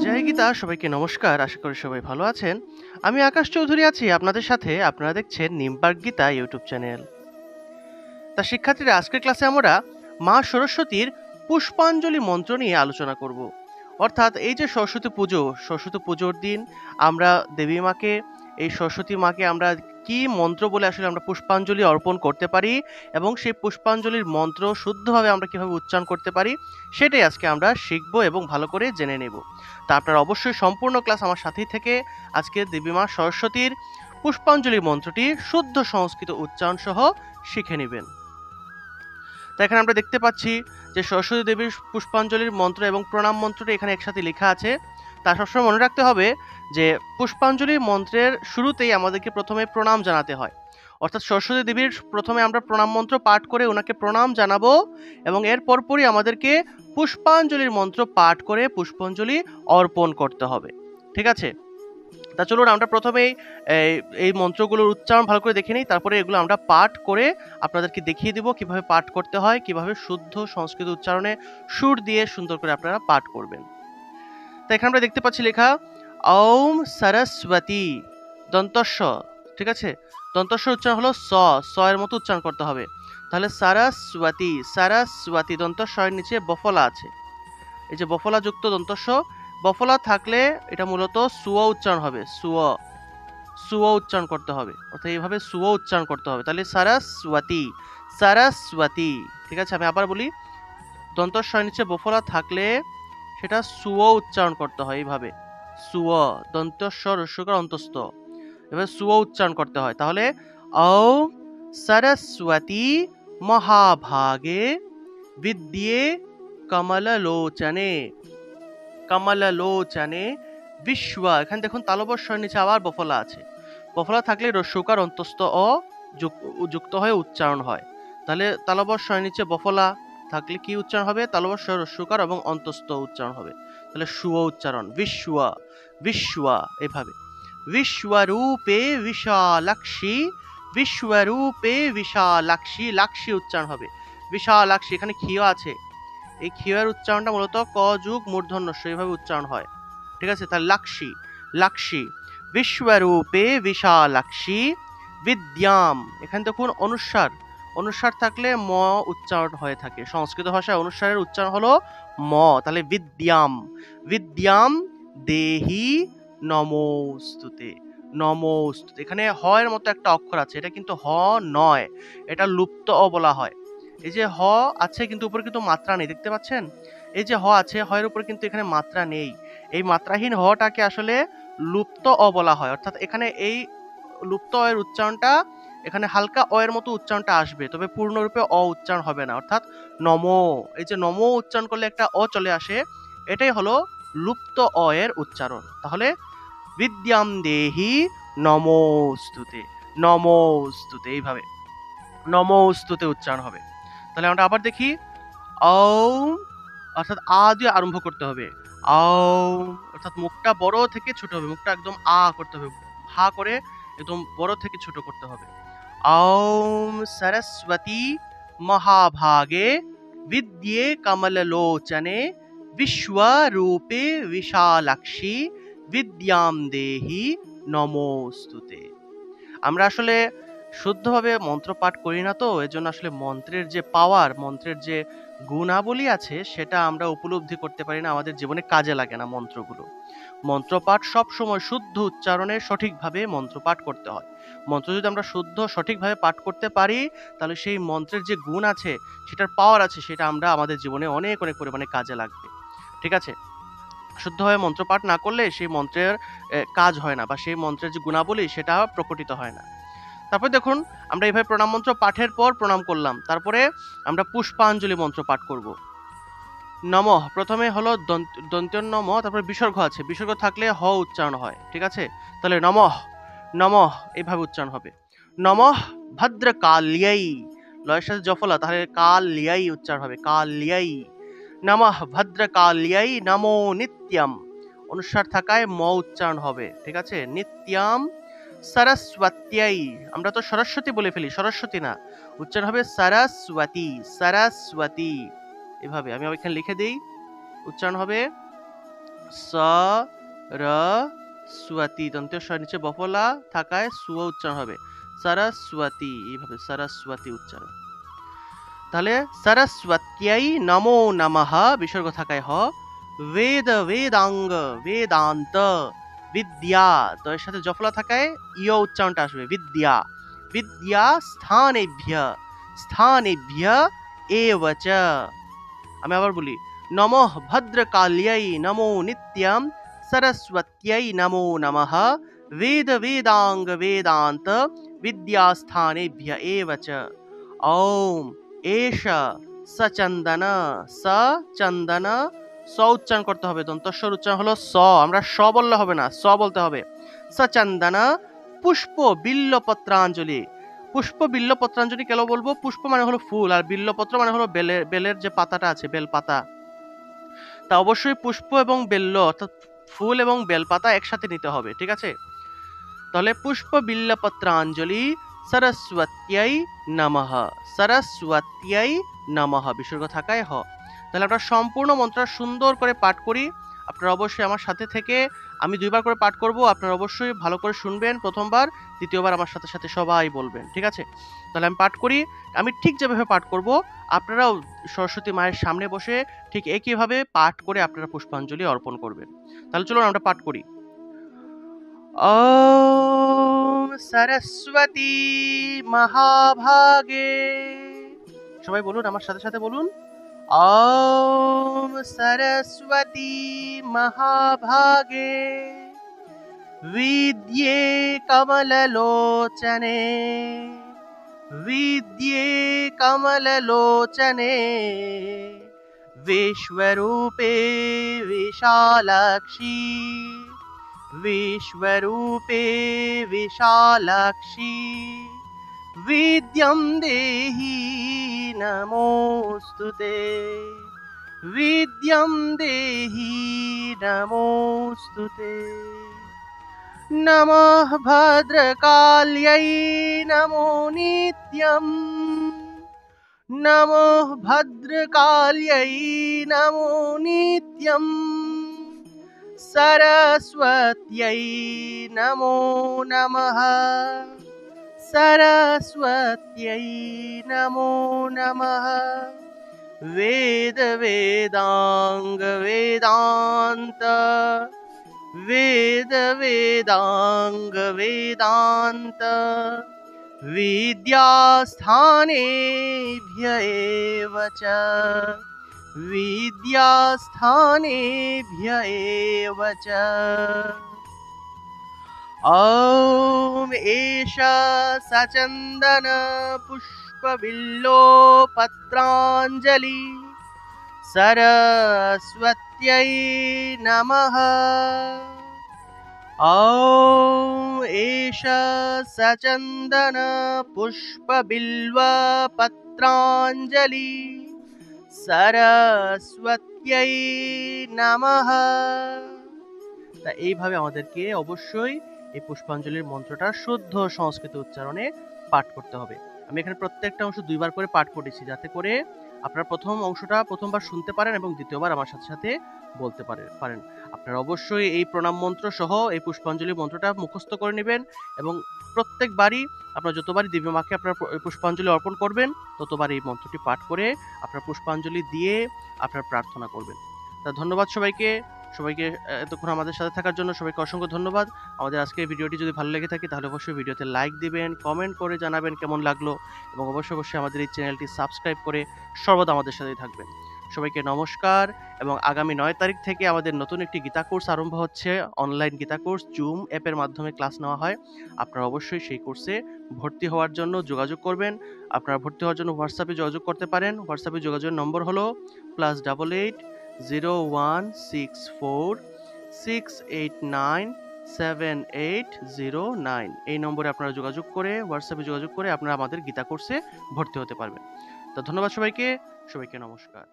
জয় গীতা, সবাইকে নমস্কার। আশা করি সবাই ভালো আছেন। আমি আকাশ চৌধুরী আছি আপনাদের সাথে। আপনারা দেখছেন নিমপার্ক গীতা ইউটিউব চ্যানেল। তা শিক্ষার্থীরা, আজকের ক্লাসে আমরা মা সরস্বতীর পুষ্পাঞ্জলি মন্ত্র নিয়ে আলোচনা করব। অর্থাৎ এই যে সরস্বতী পুজোর দিন আমরা দেবী মাকে, এই সরস্বতী মাকে আমরা কি মন্ত্র বলে আসলে আমরা পুষ্পাঞ্জলি অর্পণ করতে পারি, এবং সেই পুষ্পাঞ্জলির মন্ত্র শুদ্ধভাবে আমরা কিভাবে উচ্চারণ করতে পারি, সেটাই আজকে আমরা শিখব এবং ভালো করে জেনে নেব। তা আপনারা অবশ্যই সম্পূর্ণ ক্লাস আমার সাথেই থেকে আজকে দেবী মা সরস্বতীর পুষ্পাঞ্জলি মন্ত্রটি শুদ্ধ সংস্কৃত উচ্চারণ সহ শিখে নেবেন। তো এখানে আমরা দেখতে পাচ্ছি যে সরস্বতী দেবীর পুষ্পাঞ্জলির মন্ত্র এবং প্রণাম মন্ত্রটি এখানে একসাথে লেখা আছে। তা সবসময় মনে রাখতে হবে যে পুষ্পাঞ্জলির মন্ত্রের শুরুতেই আমাদেরকে প্রথমে প্রণাম জানাতে হয়। অর্থাৎ সরস্বতী দেবীর প্রথমে আমরা প্রণাম মন্ত্র পাঠ করে ওনাকে প্রণাম জানাবো, এবং এর পরপরই আমাদেরকে পুষ্পাঞ্জলির মন্ত্র পাঠ করে পুষ্পাঞ্জলি অর্পণ করতে হবে। ঠিক আছে? তা চলুন আমরা প্রথমেই এই মন্ত্রগুলোর উচ্চারণ ভালো করে দেখে নিই, তারপরে এগুলো আমরা পাঠ করে আপনাদেরকে দেখিয়ে দিব কিভাবে পাঠ করতে হয়, কিভাবে শুদ্ধ সংস্কৃত উচ্চারণে সুর দিয়ে সুন্দর করে আপনারা পাঠ করবেন। তো এখানে আমরা দেখতে পাচ্ছি লেখা ওম সরস্বতী দন্তস্ব। ঠিক আছে? দন্তস্ব উচ্চারণ হলো স এর মতো উচ্চারণ করতে হবে। তাহলে সরস্বতী দন্তস্ব এর নিচে বফলা আছে। এই যে বফলা যুক্ত দন্তস্ব, বফলা থাকলে এটা মূলত সুয় উচ্চারণ হবে। সুয় উচ্চারণ করতে হবে, অর্থাৎ এইভাবে সুয় উচ্চারণ করতে হবে। তাহলে সরস্বতী। ঠিক আছে, আমি আবার বলি, দন্তস্ব নিচে বফলা থাকলে সেটা সুয় উচ্চারণ করতে হয় এইভাবে। সুয়, দন্তস্ব রস্যকার অন্তস্থ, এভাবে সুয় উচ্চারণ করতে হয়। তাহলে ওম সরস্বতী মহাভাগে বিদ্যে কমললোচনে বিশ্ব। এখানে দেখুন তালবস্বর নিচে আবার বফলা আছে। বফলা থাকলে রস্যকার অন্তস্থ অ যুক্ত হয়ে উচ্চারণ হয়। তাহলে তালবস্বর নিচে বফলা থাকলে কি উচ্চারণ হবে? তালবস্বর রস্যকার এবং অন্তস্থ উচ্চারণ হবে। তাহলে সুয় উচ্চারণ, বিশ্ব এভাবে। বিশ্বরূপে বিশালাক্ষী, লাক্ষী উচ্চারণ হবে। বিশালাক্ষী, এখানে ক্ষীয় আছে, এই ক্ষীয়ের উচ্চারণটা মূলত ক যুগ মূর্ধন্য ষ এইভাবে উচ্চারণ হয়। ঠিক আছে? তাহলে লাক্ষী বিশ্বরূপে বিশালাক্ষী বিদ্যাম। এখানে দেখুন অনুস্বার থাকলে ম উচ্চারণ হয়ে থাকে। সংস্কৃত ভাষায় অনুস্বারের উচ্চারণ হলো ম। তাহলে বিদ্যাম দেহি নমোস্তুতে। এখানে হ এর মতো একটা অক্ষর আছে, এটা কিন্তু হ নয়, এটা লুপ্ত অ বলা হয়। এই যে হ আছে কিন্তু উপরে কিন্তু মাত্রা নেই, দেখতে পাচ্ছেন? এই যে হ আছে, হ এর উপরে কিন্তু এখানে মাত্রা নেই। এই মাত্রাহীন হটাকে আসলে লুপ্ত অ বলা হয়। অর্থাৎ এখানে এই লুপ্ত অ এর উচ্চারণটা, এখানে হালকা অ এর মতো উচ্চারণটা আসবে, তবে পূর্ণরূপে অ উচ্চারণ হবে না। অর্থাৎ নমো, এই যে নমো উচ্চারণ করলে একটা অ চলে আসে, এটাই হলো লুপ্ত অ এর উচ্চারণ। তাহলে বিদ্যাম দেহি নমোস্তুতে এইভাবে নমোস্তুতে উচ্চারণ হবে। তাহলে আমরা আবার দেখি, ওম, অর্থাৎ আ দিয়ে আরম্ভ করতে হবে। ওম, অর্থাৎ মুখটা বড় থেকে ছোট হবে, মুখটা একদম আ করতে হবে, হা করে একদম বড় থেকে ছোট করতে হবে। ওম সরস্বতী মহাভাগে বিদ্যে কমললোচনে বিশ্বরূপে বিশালাক্ষী বিদ্যাম দেহি নমোস্তুতে। আমরা আসলে শুদ্ধভাবে মন্ত্র পাঠ করি না, তো এজন্য আসলে মন্ত্রের যে পাওয়ার, মন্ত্রের যে গুণাবলী আছে সেটা আমরা উপলব্ধি করতে পারি না, আমাদের জীবনে কাজে লাগে না মন্ত্রগুলো। মন্ত্রপাঠ সব সময় শুদ্ধ উচ্চারণে সঠিকভাবে মন্ত্রপাঠ করতে হয়। মন্ত্র যদি আমরা শুদ্ধ সঠিকভাবে পাঠ করতে পারি, তাহলে সেই মন্ত্রের যে গুণ আছে, সেটার পাওয়ার আছে, সেটা আমরা আমাদের জীবনে অনেক পরিমাণে কাজে লাগবে। ঠিক আছে? শুদ্ধভাবে মন্ত্রপাঠ না করলে সেই মন্ত্রের কাজ হয় না, বা সেই মন্ত্রের যে গুণাবলী সেটা প্রকটিত হয় না। তারপর দেখুন, আমরা এইভাবে প্রণাম মন্ত্র পাঠের পর প্রণাম করলাম, তারপরে আমরা পুষ্পাঞ্জলি মন্ত্র পাঠ করব। নমঃ, প্রথমে হলো দন্ত্য নম, তারপরে বিসর্গ আছে, বিসর্গ থাকলে হ উচ্চারণ হয়। ঠিক আছে? তাহলে নমঃ এইভাবে উচ্চারণ হবে। নমঃ ভদ্রকাল্যাই, লয়ের সাথে জফলা, তাহলে কাল্যাই উচ্চারণ হবে, কাল্যাই। নমঃ ভদ্রকাল্যাই নমো নিত্যম, অনুস্বার থাকায় ম উচ্চারণ হবে। ঠিক আছে? নিত্যম সরস্বত্যাই, আমরা তো সরস্বতী বলে ফেলি, সরস্বতী না, উচ্চারণ হবে সরস্বতী, সরস্বতী। এভাবে আমি এখানে লিখে দিই, উচ্চারণ হবে স র স্বতী, দন্তের স নিচে বফলা থাকায় সু উচ্চারণ হবে সরস্বতী, এইভাবে সরস্বতী উচ্চারণ। তাহলে সরস্বত্যাই নমো নমঃ, বিসর্গ থাকায় হ, বেদ বেদাঙ্গ বেদান্ত বিদ্যা, তো এর সাথে জফলা থাকায় ইয় উচ্চারণটা আসবে বিদ্যা, বিদ্যা স্থানেভ্য স্থানেভ্য এব চ। আমি আবার বলি, নমঃ ভদ্রকাল্যাই নমো নিত্যম সরস্বত্যাই নমো নমঃ বেদ বেদাঙ্গ বেদান্ত বিদ্যাস্থানেভ্য এব চ। ওম এষ সচন্দন, সচন্দন, স উচ্চারণ করতে হবে, দন্তস্বর উচ্চারণ হলো স, আমরা স বললে হবে না, স বলতে হবে। সচন্দন পুষ্প বিল্লপত্রাঞ্জলি, পুষ্প বিল্লপত্রাঞ্জলি কেন বলবো? পুষ্প মানে হলো ফুল, আর বিল্লপত্র মানে হলো বেলের, বেলের যে পাতাটা আছে, বেল পাতা। তা অবশ্যই পুষ্প এবং বেল্ল অর্থাৎ ফুল এবং বেলপাতা একসাথে নিতে হবে, ঠিক আছে? তাহলে পুষ্প বিল্লপত্রাঞ্জলি সরস্বত্যাই নমঃ, সরস্বত্যাই নমঃ, বিসর্গ থাকায় হ। তাহলে আমরা সম্পূর্ণ মন্ত্রটা সুন্দর করে পাঠ করি। আপনারা অবশ্যই আমার সাথে থেকে, আমি 2 বার করে পাঠ করব, আপনারা অবশ্যই ভালো করে শুনবেন প্রথমবার, দ্বিতীয়বার আমার সাথে সাথে সবাই বলবেন, ঠিক আছে? তাহলে আমি পাঠ করি, আমি ঠিক যেভাবে পাঠ করব আপনারাও সরস্বতী মায়ের সামনে বসে ঠিক একইভাবে পাঠ করে আপনারা পুষ্পাঞ্জলি অর্পণ করবেন। তাহলে চলুন আমরা পাঠ করি। ওম সরস্বতী মহাভাগে, সবাই বলুন আমার সাথে সাথে বলুন, ওম সরস্বতী মহাভাগে বিদ্যে কমললোচনে, বিদ্যে কমললোচনে বিশ্বরূপে বিশালাক্ষী, विश्वरूपे विशालाक्षी विद्यं देहि नमोऽस्तुते, विद्यं देहि नमोऽस्तुते। नमः भद्रकाल्यै नमो नित्यम्, नमः भद्रकाल्यै नमो नित्यम्, सरस्वत्यै नमो नमः, सरस्वत्यै नमो नमः। वेद वेदांग वेदांत, वेद वेदांग वेदांत विद्यास्थानेभ्य एव च, विद्यास्थानेभ्य एव च। ॐ एष सचन्दन पुष्पबिल्लोपत्राञ्जलि सरस्वत्यै नमः। ॐ एष सचन्दन पुष्पबिल्वपत्राञ्जलि সরস্বত্যৈ নমঃ। তা এইভাবে আমাদেরকে অবশ্যই এই পুষ্পাঞ্জলির মন্ত্রটা শুদ্ধ সংস্কৃত উচ্চারণে পাঠ করতে হবে। আমি এখানে প্রত্যেকটা অংশ 2 বার করে পাঠ করেছি, যাতে করে আপনারা প্রথম অংশটা প্রথমবার শুনতে পারেন এবং দ্বিতীয়বার আমার সাথে সাথে বলতে পারেন। আপনারা অবশ্যই এই প্রণাম মন্ত্র সহ এই পুষ্পাঞ্জলি মন্ত্রটা মুখস্থ করে নেবেন এবং প্রত্যেকবারই আপনারা যতবারই দেবী মাকে আপনারা পুষ্পাঞ্জলি অর্পণ করবেন, ততবার এই মন্ত্রটি পাঠ করে আপনারা পুষ্পাঞ্জলি দিয়ে আপনারা প্রার্থনা করবেন। তা ধন্যবাদ সবাইকে, সবাইকে এতক্ষণ আমাদের সাথে থাকার জন্য সবাইকে অসংখ্য ধন্যবাদ। আমাদের আজকের ভিডিওটি যদি ভালো লেগে থাকে তাহলে অবশ্যই ভিডিওতে লাইক দিবেন, কমেন্ট করে জানাবেন কেমন লাগলো, এবং অবশ্যই আমাদের এই চ্যানেলটি সাবস্ক্রাইব করে সর্বদা আমাদের সাথেই থাকবেন। সবাইকে নমস্কার, এবং আগামী 9 তারিখ থেকে আমাদের নতুন একটি গীতা কোর্স আরম্ভ হচ্ছে, অনলাইন গীতা কোর্স, জুম অ্যাপের মাধ্যমে ক্লাস নেওয়া হয়। আপনারা অবশ্যই সেই কোর্সে ভর্তি হওয়ার জন্য যোগাযোগ করবেন। আপনারা ভর্তি হওয়ার জন্য হোয়াটসঅ্যাপে যোগাযোগ করতে পারেন। হোয়াটসঅ্যাপে যোগাযোগের নম্বর হলো +88 0164 689 7809। এই নম্বরে আপনারা যোগাযোগ করে, হোয়াটসঅ্যাপে যোগাযোগ করে আপনারা আমাদের গীতা কোর্সে ভর্তি হতে পারবেন। তো ধন্যবাদ সবাইকে, সবাইকে নমস্কার।